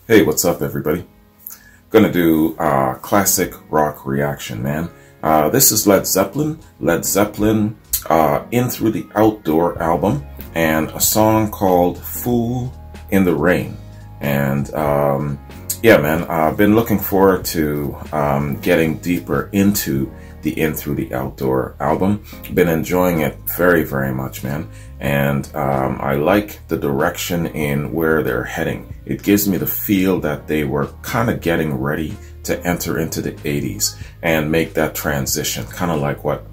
Hey, what's up, everybody? Gonna do a classic rock reaction, man. This is Led Zeppelin. Led Zeppelin, In Through the Outdoor album, and a song called Fool in the Rain. And yeah, man, I've been looking forward to getting deeper into the In Through the Outdoor album. Been enjoying it very, very much, man. And I like the direction in where they're heading. It gives me the feel that they were kind of getting ready to enter into the 80s and make that transition, kind of like what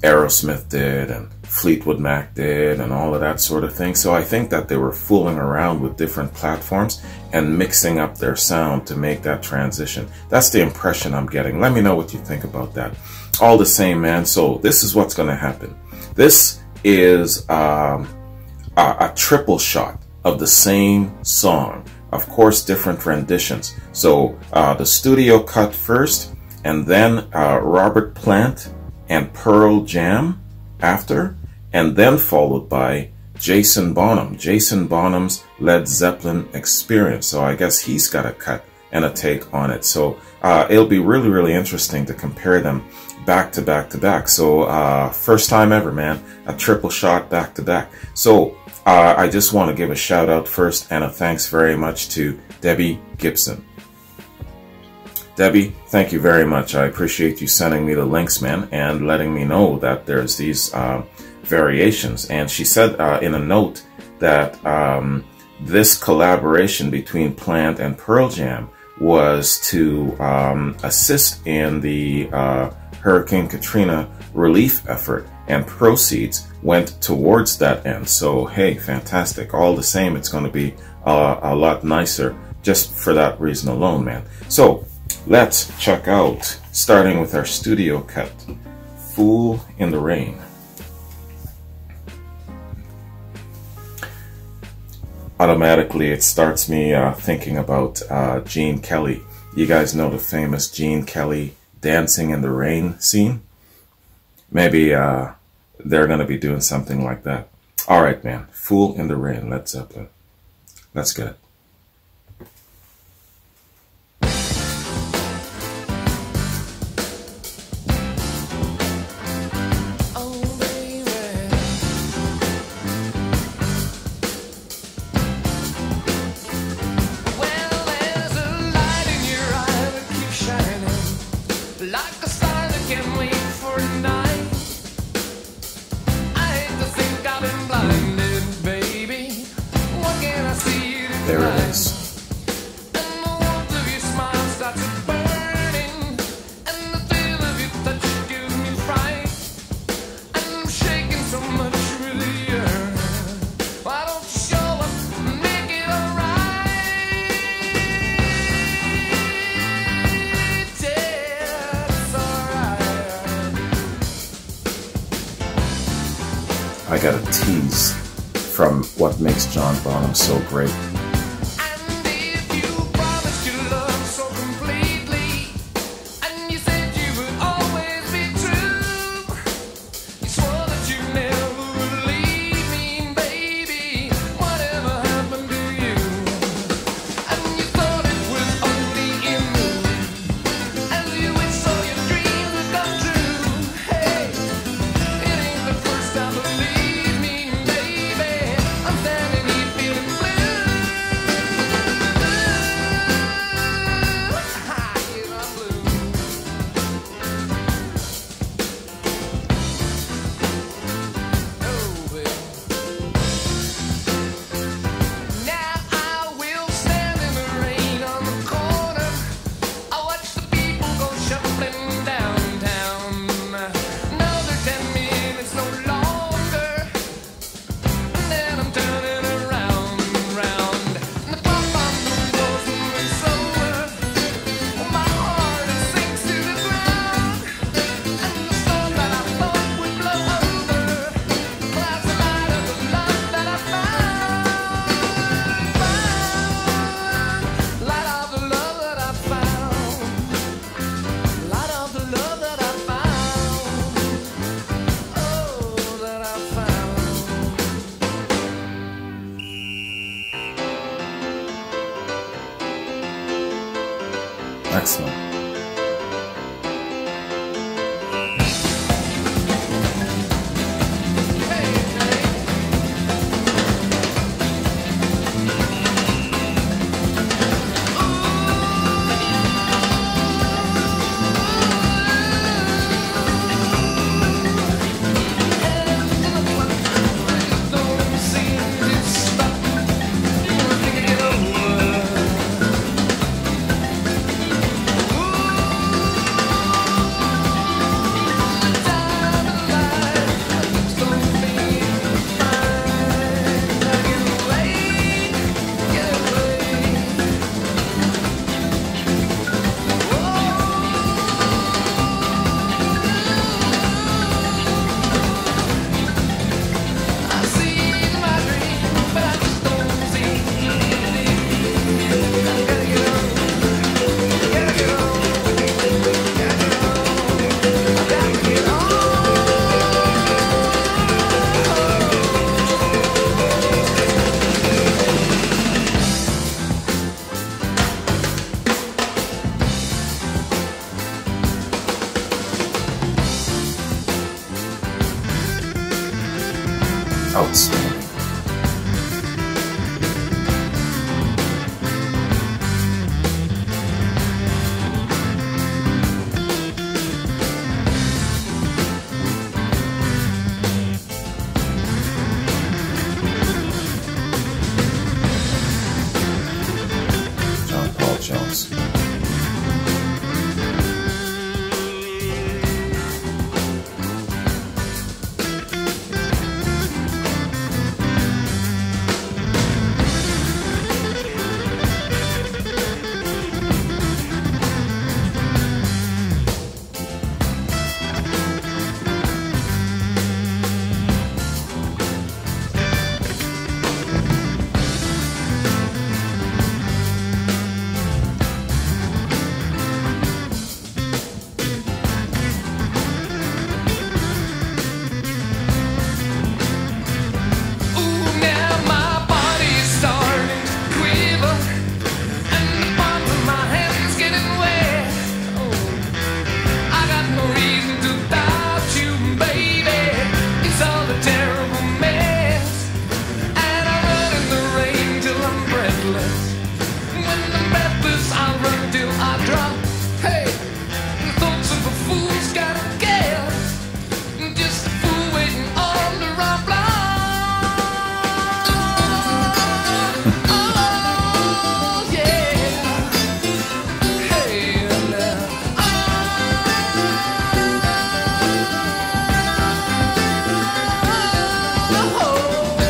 Aerosmith did and Fleetwood Mac did and all of that sort of thing. So I think that they were fooling around with different platforms and mixing up their sound to make that transition. That's the impression I'm getting. Let me know what you think about that. All the same, man. So this is what's going to happen. This is a triple shot of the same song. Of course, different renditions. So the studio cut first, and then Robert Plant and Pearl Jam after, and then followed by Jason Bonham. Jason Bonham's Led Zeppelin Experience. So I guess he's got a cut and a take on it. So it'll be really, really interesting to compare them back to back to back. So first time ever, man, a triple shot back to back. So I just want to give a shout out first and a thanks very much to Debbie Gibson. Debbie, thank you very much. I appreciate you sending me the links, man, and letting me know that there's these variations. And she said in a note that this collaboration between Plant and Pearl Jam was to assist in the Hurricane Katrina relief effort, and proceeds went towards that end. So hey, fantastic. All the same, it's going to be a lot nicer just for that reason alone, man. So let's check out, starting with our studio cut, Fool in the Rain. Automatically it starts me thinking about Gene Kelly. You guys know the famous Gene Kelly Dancing in the Rain scene? Maybe they're going to be doing something like that. Alright, man. Fool in the Rain, Led Zeppelin. Let's get it. There it is. I got a tease from what makes John Bonham so great. Excellent. Outstanding. John Paul Jones.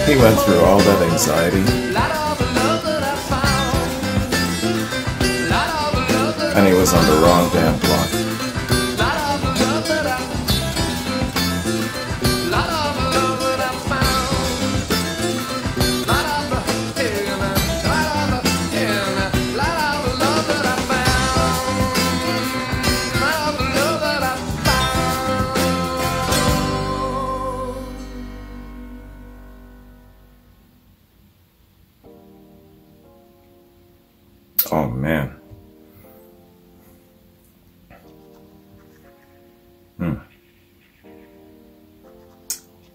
He went through all that anxiety, and he was on the wrong damn block. Oh man.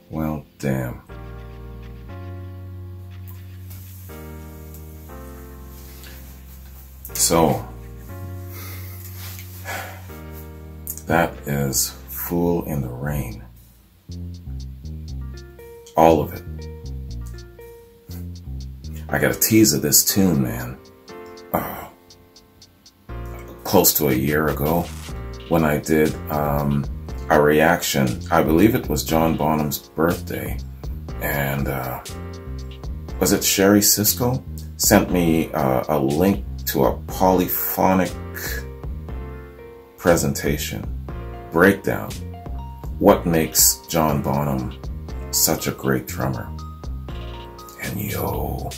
Well, damn. So, that is Fool in the Rain. All of it. I got a tease of this tune, man. Close to a year ago when I did a reaction. I believe it was John Bonham's birthday, and was it Sherry Cisco sent me a link to a polyphonic presentation breakdown. What makes John Bonham such a great drummer? And yo,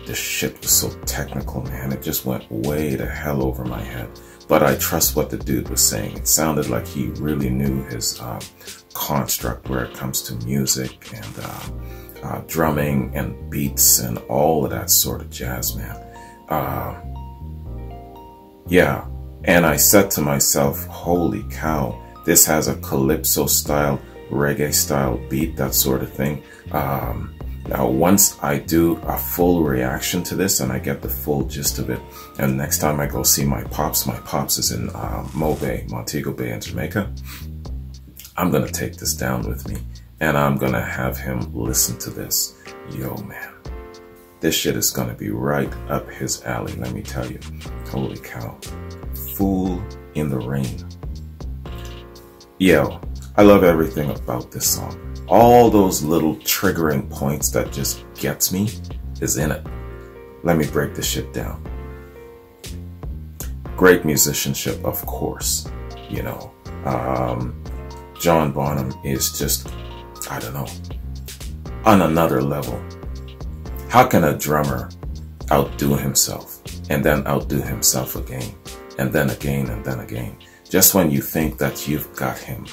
this shit was so technical, man. It just went way to hell over my head. But I trust what the dude was saying. It sounded like he really knew his construct where it comes to music and drumming and beats and all of that sort of jazz, man. Yeah, And I said to myself, holy cow, this has a calypso style, reggae style beat, that sort of thing. Now, once I do a full reaction to this and I get the full gist of it, and next time I go see my pops is in Montego Bay in Jamaica, I'm going to take this down with me and I'm going to have him listen to this. Yo, man, this shit is going to be right up his alley, let me tell you. Holy cow. Fool in the Rain. Yo, I love everything about this song. All those little triggering points that just gets me is in it. Let me break this shit down. Great musicianship, of course. You know, John Bonham is just, I don't know, on another level. How can a drummer outdo himself and then outdo himself again and then again and then again? Just when you think that you've got him,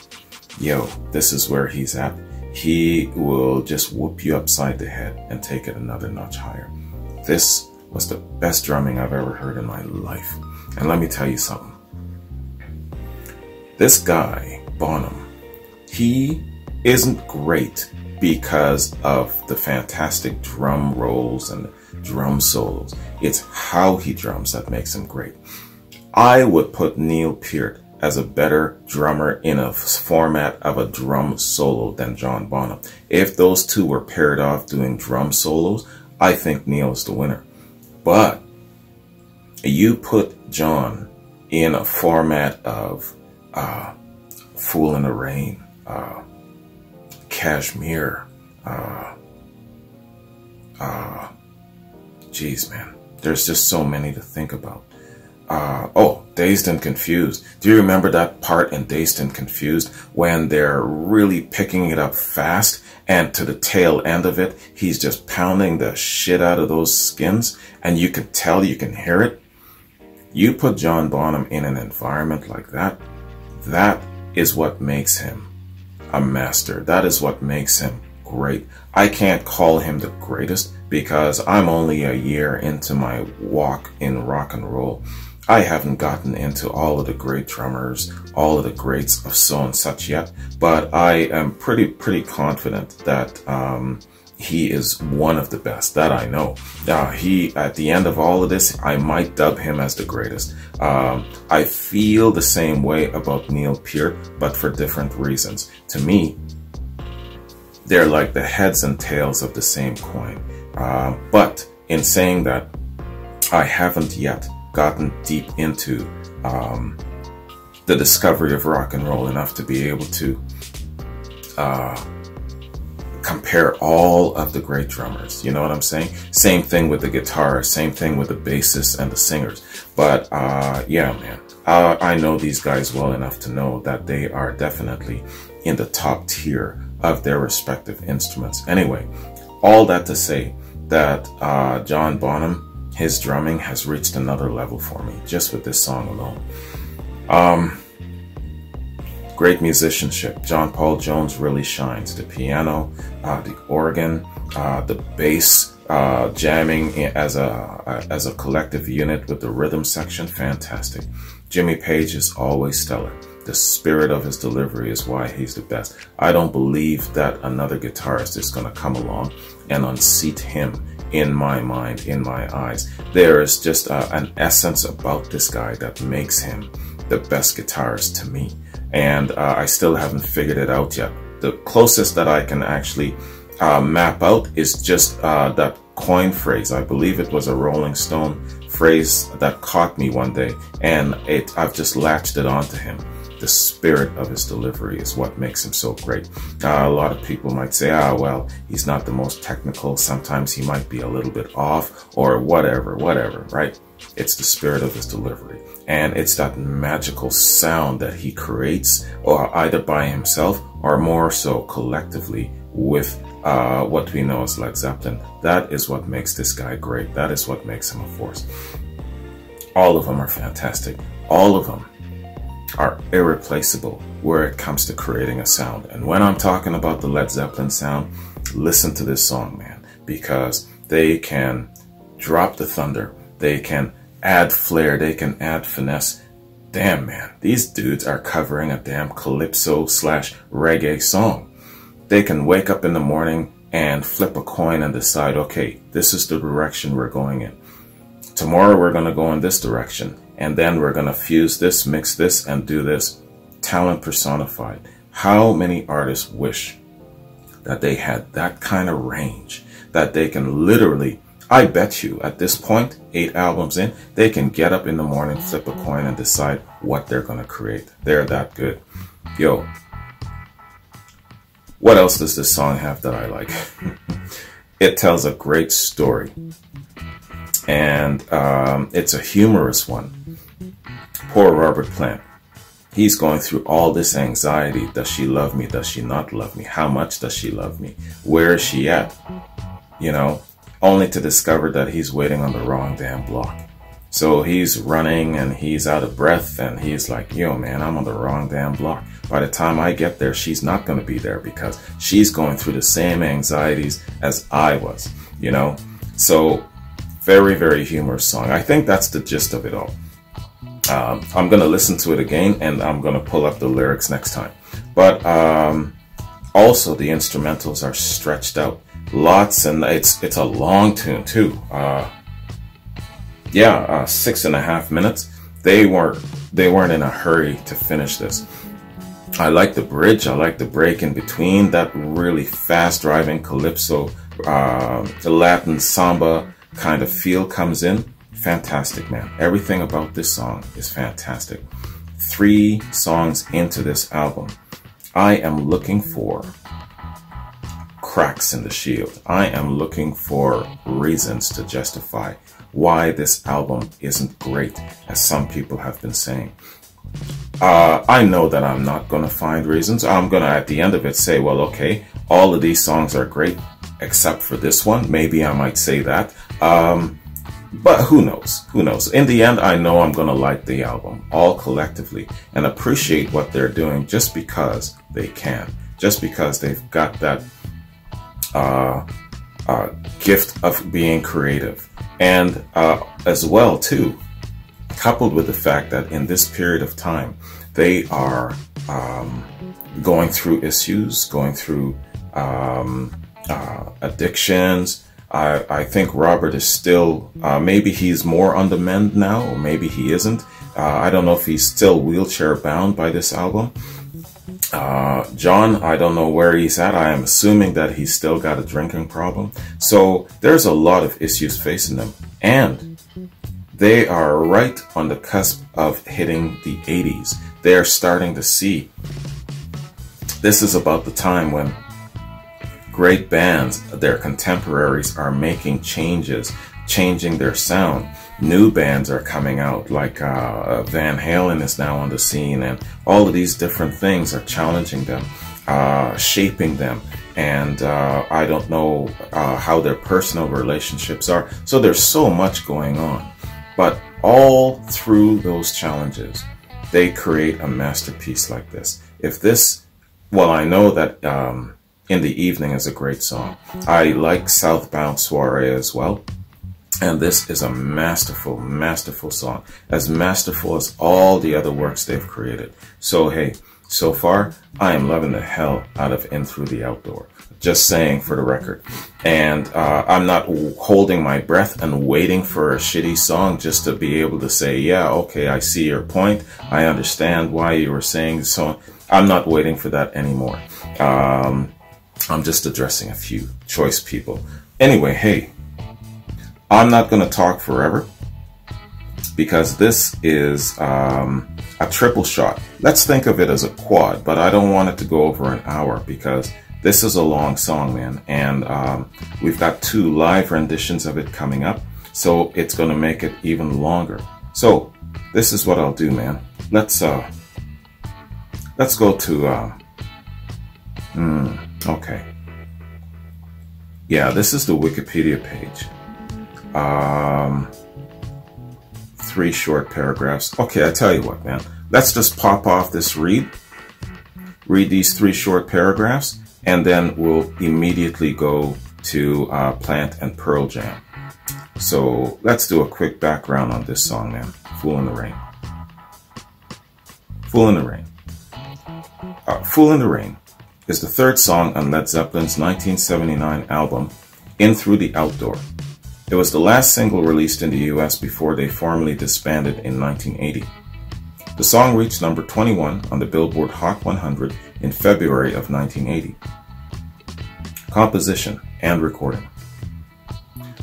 yo, this is where he's at. He will just whoop you upside the head and take it another notch higher. This was the best drumming I've ever heard in my life. And let me tell you something. This guy, Bonham, he isn't great because of the fantastic drum rolls and drum solos. It's how he drums that makes him great. I would put Neil Peart as a better drummer in a format of a drum solo than John Bonham. If those two were paired off doing drum solos, I think Neil is the winner. But you put John in a format of Fool in the Rain, Kashmir, geez, man, there's just so many to think about. Oh, Dazed and Confused. Do you remember that part in Dazed and Confused when they're really picking it up fast and to the tail end of it, he's just pounding the shit out of those skins and you can tell, you can hear it? You put John Bonham in an environment like that, that is what makes him a master. That is what makes him great. I can't call him the greatest because I'm only a year into my walk in rock and roll. I haven't gotten into all of the great drummers, all of the greats of so and such yet, but I am pretty confident that he is one of the best, that I know. He, at the end of all of this, I might dub him as the greatest. I feel the same way about Neil Peart, but for different reasons. To me, they're like the heads and tails of the same coin. But in saying that, I haven't yet gotten deep into the discovery of rock and roll enough to be able to compare all of the great drummers. You know what I'm saying? Same thing with the guitarists, same thing with the bassists and the singers. But yeah, man, I know these guys well enough to know that they are definitely in the top tier of their respective instruments. Anyway, all that to say that John Bonham, his drumming has reached another level for me just with this song alone. Great musicianship. John Paul Jones really shines. The piano, the organ, the bass, jamming as a collective unit with the rhythm section, fantastic. Jimmy Page is always stellar. The spirit of his delivery is why he's the best. I don't believe that another guitarist is going to come along and unseat him in my mind, in my eyes. There is just an essence about this guy that makes him the best guitarist to me. And I still haven't figured it out yet. The closest that I can actually map out is just that coin phrase. I believe it was a Rolling Stone phrase that caught me one day, and I've just latched it onto him. The spirit of his delivery is what makes him so great. A lot of people might say, well, he's not the most technical. Sometimes he might be a little bit off or whatever, right? It's the spirit of his delivery. And it's that magical sound that he creates, or either by himself or more so collectively with what we know as Led Zeppelin. That is what makes this guy great. That is what makes him a force. All of them are fantastic. All of them are irreplaceable where it comes to creating a sound. And when I'm talking about the Led Zeppelin sound, listen to this song, man, because they can drop the thunder, they can add flair, they can add finesse damn man, these dudes are covering a damn calypso slash reggae song. They can wake up in the morning and flip a coin and decide, okay, this is the direction we're going in. Tomorrow we're going to go in this direction, and then we're going to fuse this, mix this, and do this. Talent personified. How many artists wish that they had that kind of range, that they can literally, I bet you at this point, 8 albums in, they can get up in the morning, flip a coin, and decide what they're going to create. They're that good. Yo, what else does this song have that I like? It tells a great story. And it's a humorous one. Poor Robert Plant. He's going through all this anxiety. Does she love me? Does she not love me? How much does she love me? Where is she at? You know, only to discover that he's waiting on the wrong damn block. So he's running and he's out of breath and he's like, yo, man, I'm on the wrong damn block. By the time I get there, she's not going to be there because she's going through the same anxieties as I was, you know? So very, very humorous song. I think that's the gist of it all. I'm going to listen to it again and I'm going to pull up the lyrics next time. But also the instrumentals are stretched out. Lots, and it's a long tune too. 6.5 minutes. They weren't in a hurry to finish this. I like the bridge. I like the break in between. That really fast driving calypso, the Latin samba kind of feel comes in. Fantastic, man. Everything about this song is fantastic. 3 songs into this album, I am looking for cracks in the shield. I am looking for reasons to justify why this album isn't great, as some people have been saying. I know that I'm not going to find reasons. I'm going to, at the end of it, say, well, okay, all of these songs are great, except for this one. Maybe I might say that. But who knows? Who knows? In the end, I know I'm going to like the album, all collectively, and appreciate what they're doing just because they can. Just because they've got that gift of being creative. And as well, too, coupled with the fact that in this period of time, they are going through issues, going through addictions. I think Robert is still, maybe he's more on the mend now, or maybe he isn't. I don't know if he's still wheelchair bound by this album. John, I don't know where he's at. I am assuming that he's still got a drinking problem. So there's a lot of issues facing them. And they are right on the cusp of hitting the 80s. They're starting to see. This is about the time when great bands, their contemporaries, are making changes, changing their sound. New bands are coming out, like Van Halen is now on the scene, and all of these different things are challenging them, shaping them, and I don't know how their personal relationships are. So there's so much going on, but all through those challenges, they create a masterpiece like this. If this, well, I know that In the Evening is a great song. I like Southbound Soiree as well. And this is a masterful, masterful song. As masterful as all the other works they've created. So, hey, so far, I am loving the hell out of In Through the Outdoor. Just saying, for the record. And I'm not holding my breath and waiting for a shitty song just to be able to say, yeah, okay, I see your point. I understand why you were saying so. I'm not waiting for that anymore. I'm just addressing a few choice people. Anyway, hey, I'm not going to talk forever because this is a triple shot. Let's think of it as a quad, but I don't want it to go over an hour because this is a long song, man. And we've got 2 live renditions of it coming up, so it's going to make it even longer. So this is what I'll do, man. Let's go to okay. Yeah, this is the Wikipedia page. 3 short paragraphs. Okay, I tell you what, man. Let's just pop off this read these 3 short paragraphs, and then we'll immediately go to Plant and Pearl Jam. So let's do a quick background on this song, man. Fool in the Rain. Fool in the Rain. Fool in the Rain is the third song on Led Zeppelin's 1979 album, In Through the Outdoor. It was the last single released in the US before they formally disbanded in 1980. The song reached number 21 on the Billboard Hot 100 in February of 1980. Composition and recording.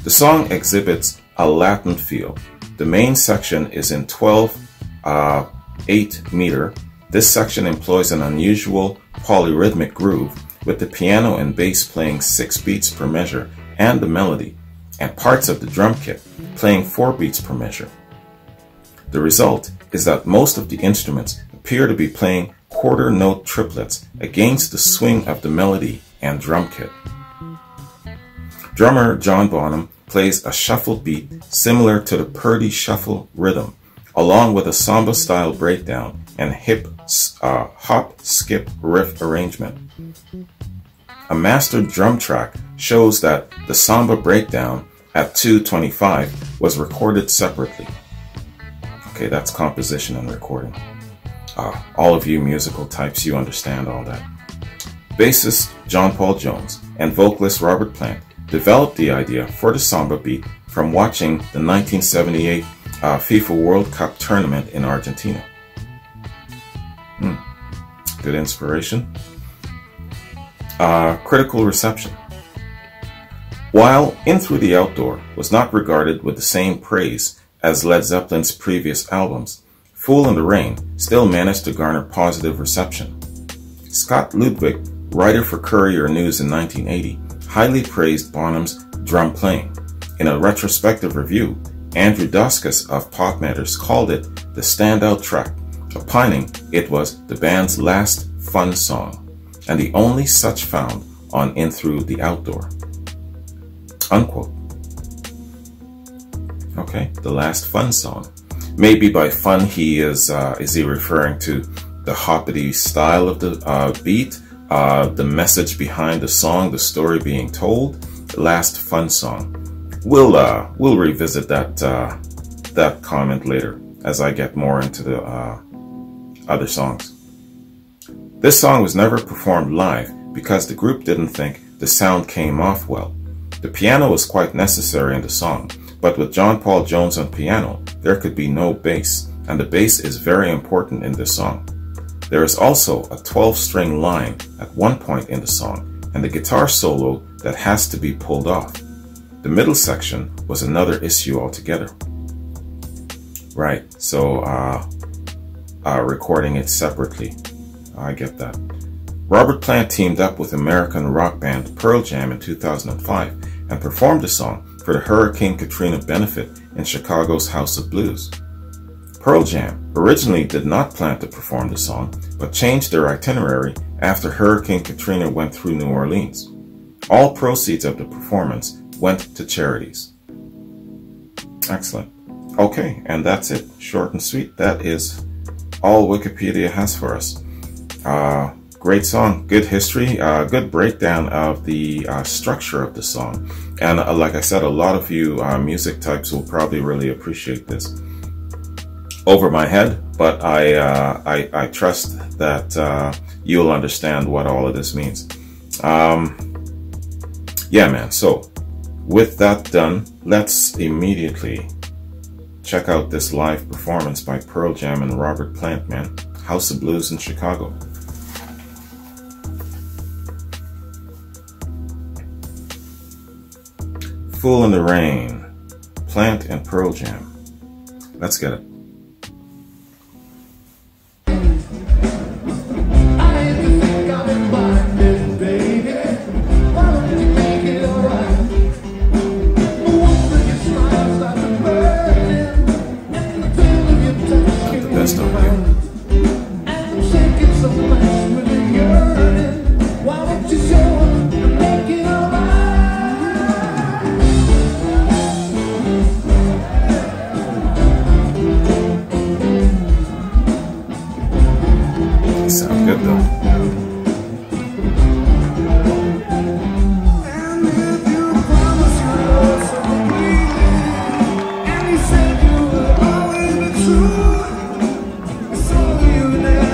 The song exhibits a Latin feel. The main section is in 12/8 meter. This section employs an unusual polyrhythmic groove with the piano and bass playing 6 beats per measure and the melody, and parts of the drum kit playing 4 beats per measure. The result is that most of the instruments appear to be playing quarter note triplets against the swing of the melody and drum kit. Drummer John Bonham plays a shuffle beat similar to the Purdy shuffle rhythm, along with a samba-style breakdown and hop-skip riff arrangement. A mastered drum track shows that the samba breakdown at 2:25 was recorded separately. Okay, that's composition and recording. All of you musical types, you understand all that. Bassist John Paul Jones and vocalist Robert Plant developed the idea for the samba beat from watching the 1978 FIFA World Cup tournament in Argentina. Good inspiration. Critical reception. While In Through the Outdoor was not regarded with the same praise as Led Zeppelin's previous albums, Fool in the Rain still managed to garner positive reception. Scott Ludwig, writer for Courier News in 1980, highly praised Bonham's drum playing. In a retrospective review, Andrew Doskus of Pop Matters called it the standout track, opining it was the band's last fun song, and the only such found on In Through the Outdoor. Unquote. Okay, the last fun song. Maybe by fun he is he referring to the hoppity style of the beat, the message behind the song, the story being told, the last fun song. We'll revisit that comment later as I get more into the other songs. This song was never performed live because the group didn't think the sound came off well. The piano was quite necessary in the song, but with John Paul Jones on piano, there could be no bass, and the bass is very important in this song. There is also a 12-string line at one point in the song, and the guitar solo that has to be pulled off. The middle section was another issue altogether. Right, so recording it separately. I get that. Robert Plant teamed up with American rock band Pearl Jam in 2005 and performed the song for the Hurricane Katrina benefit in Chicago's House of Blues. Pearl Jam originally did not plan to perform the song, but changed their itinerary after Hurricane Katrina went through New Orleans. All proceeds of the performance went to charities. Excellent. Okay, and that's it. Short and sweet. That is all Wikipedia has for us. Great song, good history, good breakdown of the structure of the song. And like I said, a lot of you music types will probably really appreciate this. Over my head, but I trust that you'll understand what all of this means. Yeah, man, so with that done, let's immediately check out this live performance by Pearl Jam and Robert Plant, man. House of Blues in Chicago. Fool in the Rain, Plant and Pearl Jam. Let's get it. Got the best of you. Sound good though. And he said you would always be true. So you never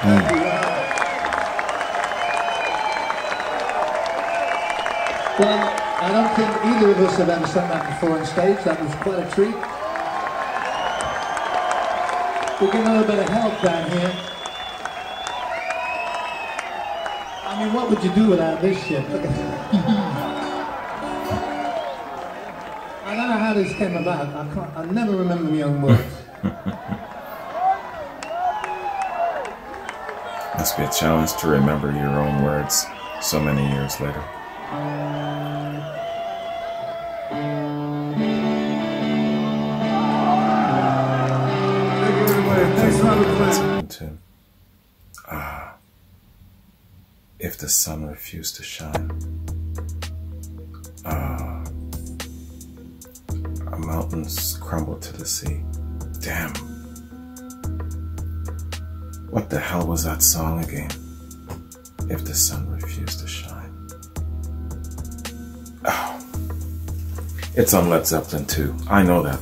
Well, I don't think either of us have ever sung that before on stage. That was quite a treat. We'll get a little bit of help down here. I mean, what would you do without this shit? Look at that. I don't know how this came about. I never remember my own words. Must be a challenge to remember your own words so many years later. If the sun refused to shine, mountains crumble to the sea. Damn. What the hell was that song again? If the sun refused to shine. Oh. It's on Led Zeppelin too. I know that.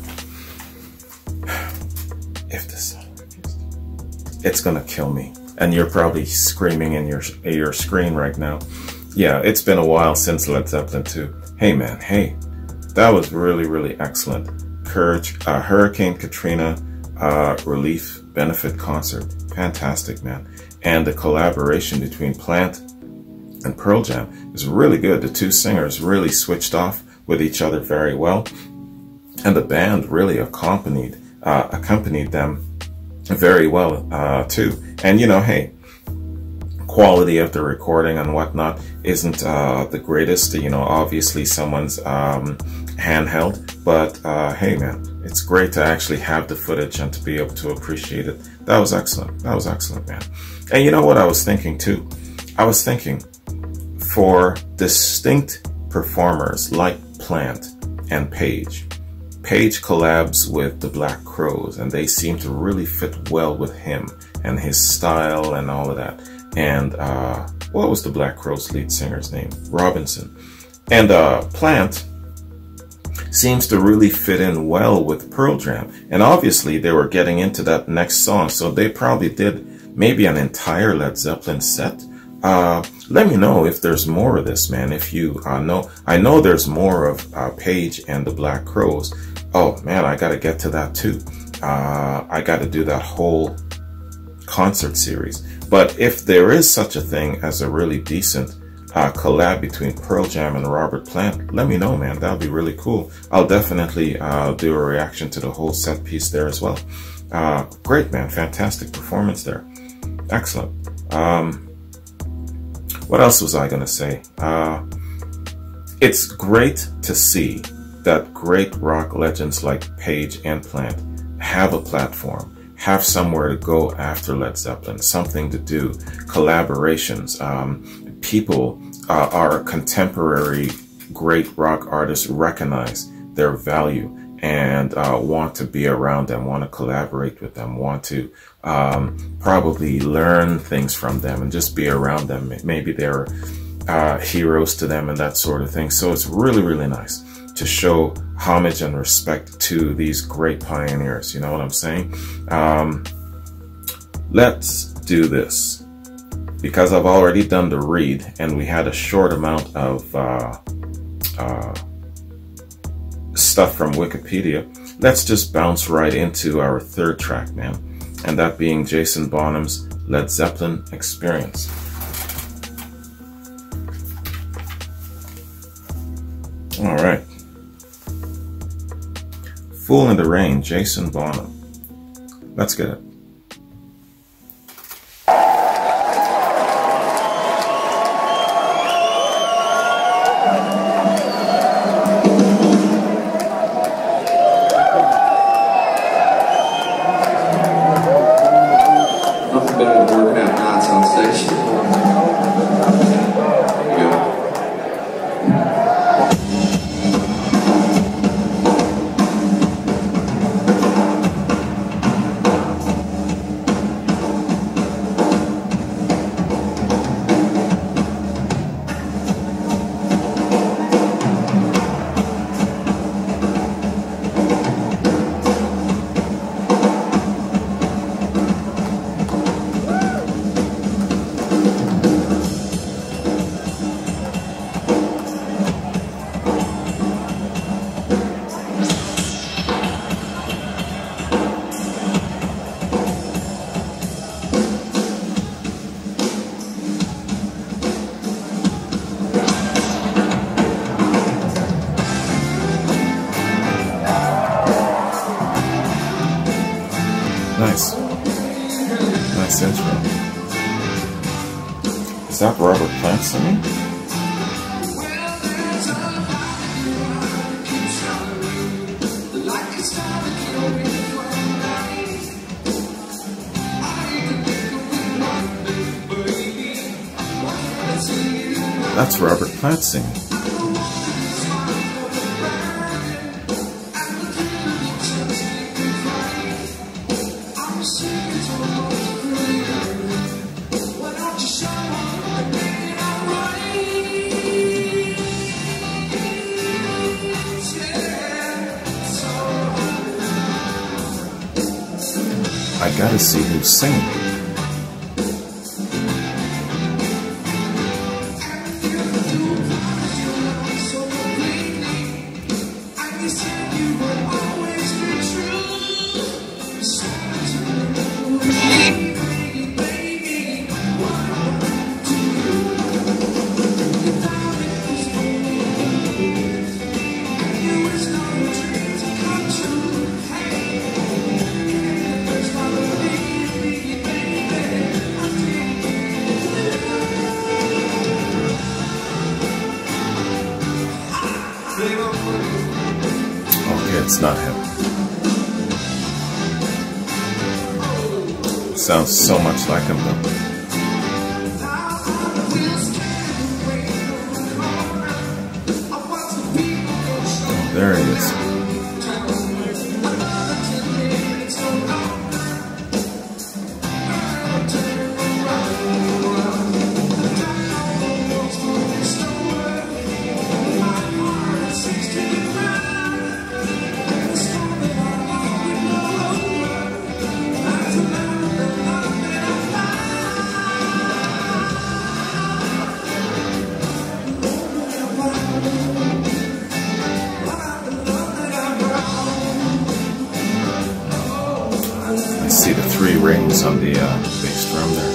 If the sun refused to... It's gonna kill me. And you're probably screaming in your screen right now. Yeah, it's been a while since Led Zeppelin 2. Hey man, hey. That was really, really excellent. Hurricane Katrina relief benefit concert. Fantastic, man. And the collaboration between Plant and Pearl Jam is really good. The two singers really switched off with each other very well. And the band really accompanied them very well too. And you know, hey, quality of the recording and whatnot isn't the greatest. You know, obviously someone's handheld, but hey man, it's great to actually have the footage and to be able to appreciate it. That was excellent. That was excellent, man. And you know what I was thinking too? I was thinking for distinct performers like Plant and Page. Page collabs with the Black Crowes, and they seem to really fit well with him and his style and all of that. And what was the Black Crowes lead singer's name? Robinson. And Plant seems to really fit in well with Pearl Jam. And obviously they were getting into that next song, so they probably did maybe an entire Led Zeppelin set. Let me know if there's more of this, man. If you know, I know there's more of Page and the Black Crowes. Oh man, I gotta get to that too. I gotta do that whole concert series. But if there is such a thing as a really decent collab between Pearl Jam and Robert Plant, let me know, man. That'll be really cool. I'll definitely do a reaction to the whole set piece there as well. Great, man. Fantastic performance there. Excellent. What else was I going to say? It's great to see that great rock legends like Page and Plant have a platform, have somewhere to go after Led Zeppelin, something to do, collaborations. People, our contemporary great rock artists recognize their value and want to be around them, want to collaborate with them, want to probably learn things from them and just be around them. Maybe they're heroes to them and that sort of thing. So it's really, really nice to show homage and respect to these great pioneers. You know what I'm saying? Let's do this. Because I've already done the read and we had a short amount of stuff from Wikipedia, let's just bounce right into our third track, man. And that being Jason Bonham's Led Zeppelin Experience. All right. Fool in the Rain, Jason Bonham. Let's get it. Nice intro. Is that Robert Plant singing? That's Robert Plant singing. I gotta see who's singing. Okay, it's not him. Sounds so much like him though. Oh, there he is. See the 3 rings on the bass drum there.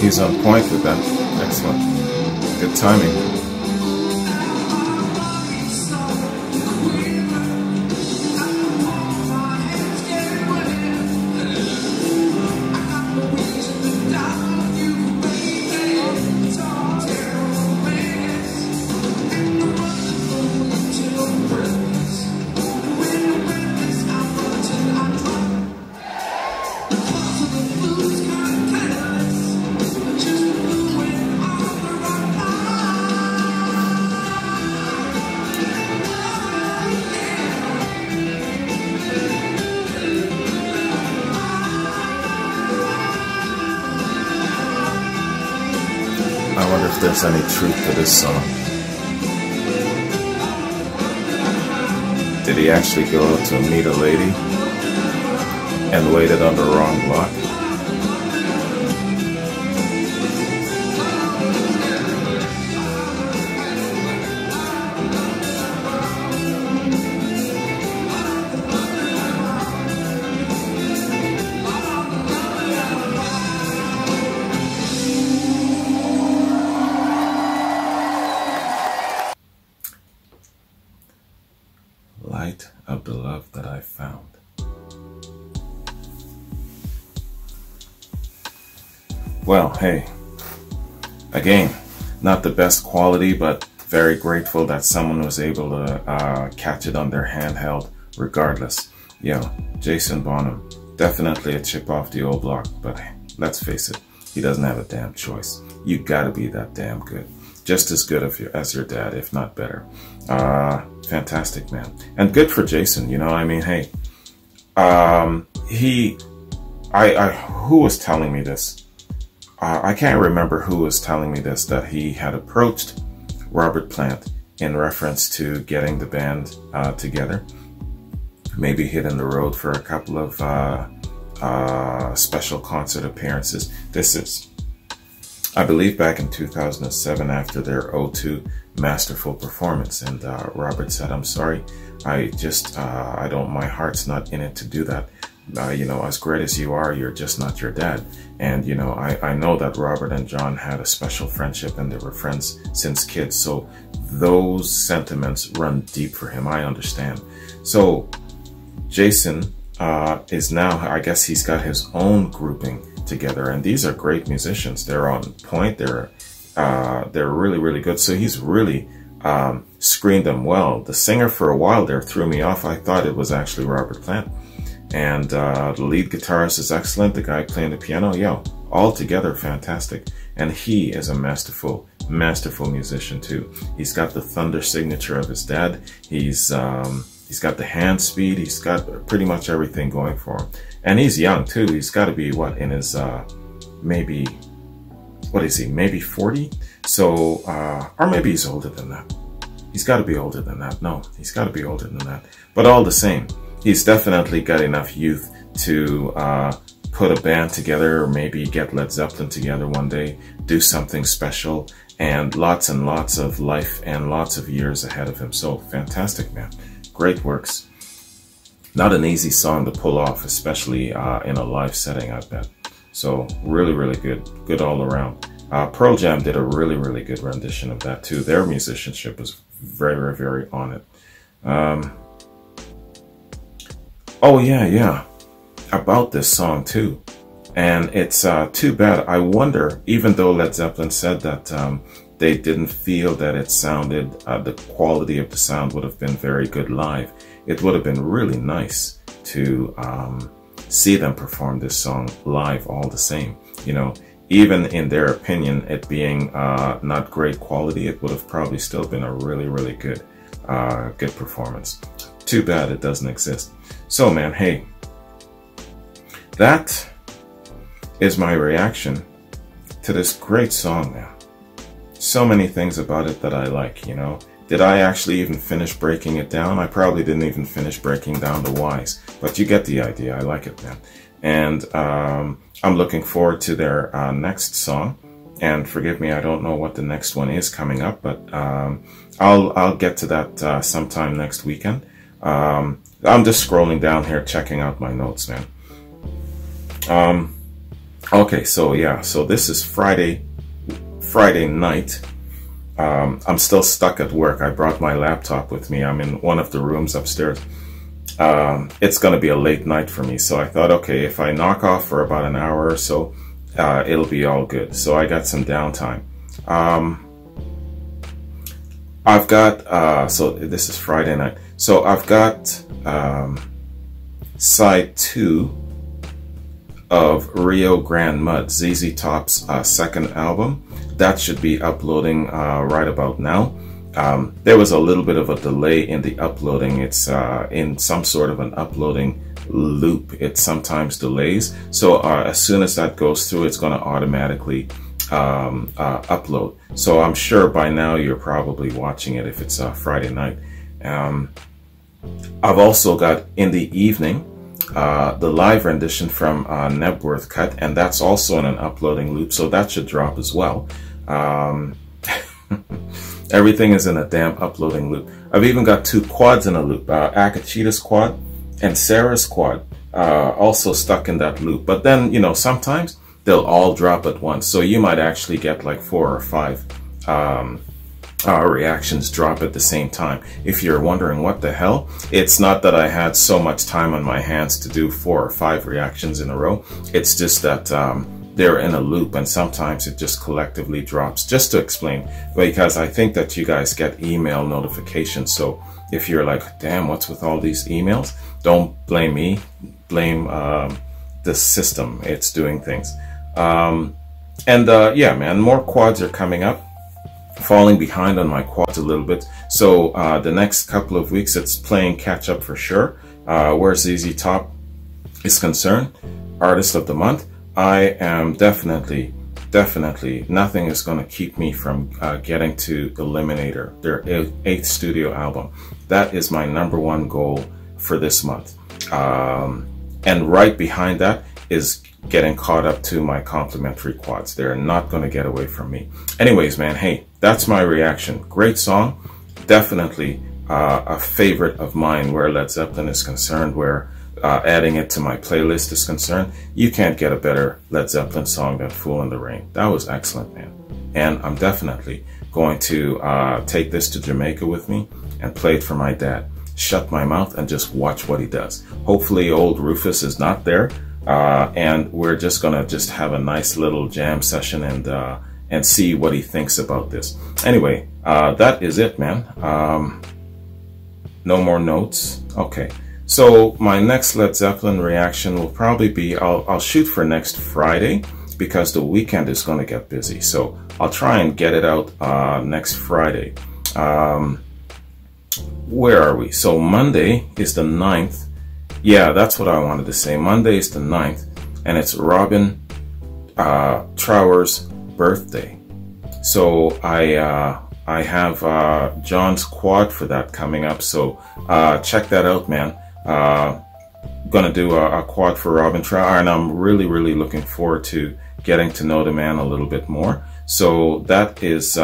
He's on point with that. Excellent. Good timing. I wonder if there's any truth to this song. Did he actually go out to meet a lady and waited on the wrong block? Light of the love that I found. Well, hey, again, not the best quality, but very grateful that someone was able to catch it on their handheld regardless. Yo, Jason Bonham, definitely a chip off the old block, but let's face it, he doesn't have a damn choice. You gotta be that damn good. Just as good as your dad, if not better. Fantastic, man. And good for Jason, you know, I mean, hey, who was telling me this? I can't remember who was telling me this, that he had approached Robert Plant in reference to getting the band together, maybe hitting the road for a couple of special concert appearances. This is, I believe, back in 2007 after their O2 masterful performance, and Robert said, "I'm sorry, I don't, my heart's not in it to do that. You know, as great as you are, you're just not your dad." And, you know, I know that Robert and John had a special friendship and they were friends since kids. So those sentiments run deep for him. I understand. So Jason is now, I guess he's got his own grouping together, and these are great musicians. They're on point. They're really, really good. So he's really screened them well. The singer for a while there threw me off. I thought it was actually Robert Plant. And the lead guitarist is excellent. The guy playing the piano, yo, all together fantastic. And he is a masterful musician too. He's got the thunder signature of his dad. He's got the hand speed. He's got pretty much everything going for him. And he's young too. He's got to be what, in his maybe, what is he? Maybe 40. So or maybe he's older than that. He's got to be older than that. No, he's got to be older than that. But all the same, he's definitely got enough youth to put a band together, or maybe get Led Zeppelin together one day, do something special, and lots of life and lots of years ahead of him. So fantastic, man. Great works. Not an easy song to pull off, especially in a live setting, I bet. So really, really good. Good all around. Pearl Jam did a really, really good rendition of that too. Their musicianship was very, very on it. Oh yeah, about this song too. And it's too bad. I wonder, even though Led Zeppelin said that they didn't feel that it sounded, the quality of the sound would have been very good live, it would have been really nice to see them perform this song live all the same. You know, even in their opinion, it being not great quality, it would have probably still been a really, really good performance. Too bad it doesn't exist. So man, hey, that is my reaction to this great song, man. So many things about it that I like, you know. Did I actually even finish breaking it down? I probably didn't even finish breaking down the whys, but you get the idea. I like it, man. And I'm looking forward to their next song. And forgive me, I don't know what the next one is coming up, but I'll get to that sometime next weekend. I'm just scrolling down here, checking out my notes, man. Okay, so yeah, so this is Friday night. I'm still stuck at work. I brought my laptop with me. I'm in one of the rooms upstairs. It's gonna be a late night for me, so I thought, okay, if I knock off for about an hour or so, it'll be all good. So I got some downtime. I've got, so this is Friday night. So I've got side 2 of Rio Grande Mud, ZZ Top's second album. That should be uploading right about now. There was a little bit of a delay in the uploading. It's in some sort of an uploading loop. It sometimes delays. So as soon as that goes through, it's going to automatically upload. So I'm sure by now you're probably watching it if it's Friday night. I've also got in the evening the live rendition from Nebworth Cut, and that's also in an uploading loop, so that should drop as well. Everything is in a damn uploading loop. I've even got 2 quads in a loop, Akachita's quad and Sarah's quad, also stuck in that loop. But then, you know, sometimes they'll all drop at once, so you might actually get like 4 or 5 reactions drop at the same time. If you're wondering what the hell, it's not that I had so much time on my hands to do 4 or 5 reactions in a row. It's just that they're in a loop, and sometimes it just collectively drops. Just to explain, because I think that you guys get email notifications, so if you're like, damn, what's with all these emails, don't blame me, blame the system. It's doing things. Yeah, man, more quads are coming up. Falling behind on my quads a little bit, so the next couple of weeks it's playing catch up for sure. Where ZZ Top is concerned, Artist of the Month, I am definitely, nothing is going to keep me from getting to Eliminator, their 8th studio album. That is my #1 goal for this month. And right behind that is getting caught up to my complimentary quads. They're not going to get away from me. Anyways, man, hey, that's my reaction. Great song. Definitely a favorite of mine where Led Zeppelin is concerned, where adding it to my playlist is concerned. You can't get a better Led Zeppelin song than Fool in the Rain. That was excellent, man. And I'm definitely going to take this to Jamaica with me and play it for my dad. Shut my mouth and just watch what he does. Hopefully old Rufus is not there. And we're just gonna have a nice little jam session and see what he thinks about this. Anyway, that is it, man. No more notes. Okay, so my next Led Zeppelin reaction will probably be, I'll shoot for next Friday because the weekend is gonna get busy. So I'll try and get it out next Friday. Where are we? So Monday is the 9th. Yeah, that's what I wanted to say. Monday is the 9th, and it's Robin Trower's birthday. So I have John's quad for that coming up. So check that out, man. Gonna do a quad for Robin Trower, and I'm really looking forward to getting to know the man a little bit more. So that is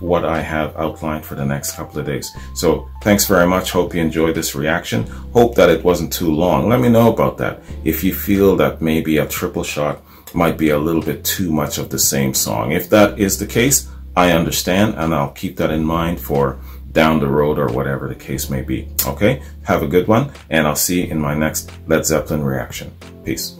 what I have outlined for the next couple of days. So thanks very much. Hope you enjoyed this reaction. Hope that it wasn't too long. Let me know about that. If you feel that maybe a triple shot might be a little bit too much of the same song. If that is the case, I understand, and I'll keep that in mind for down the road or whatever the case may be. Okay, have a good one, and I'll see you in my next Led Zeppelin reaction. Peace.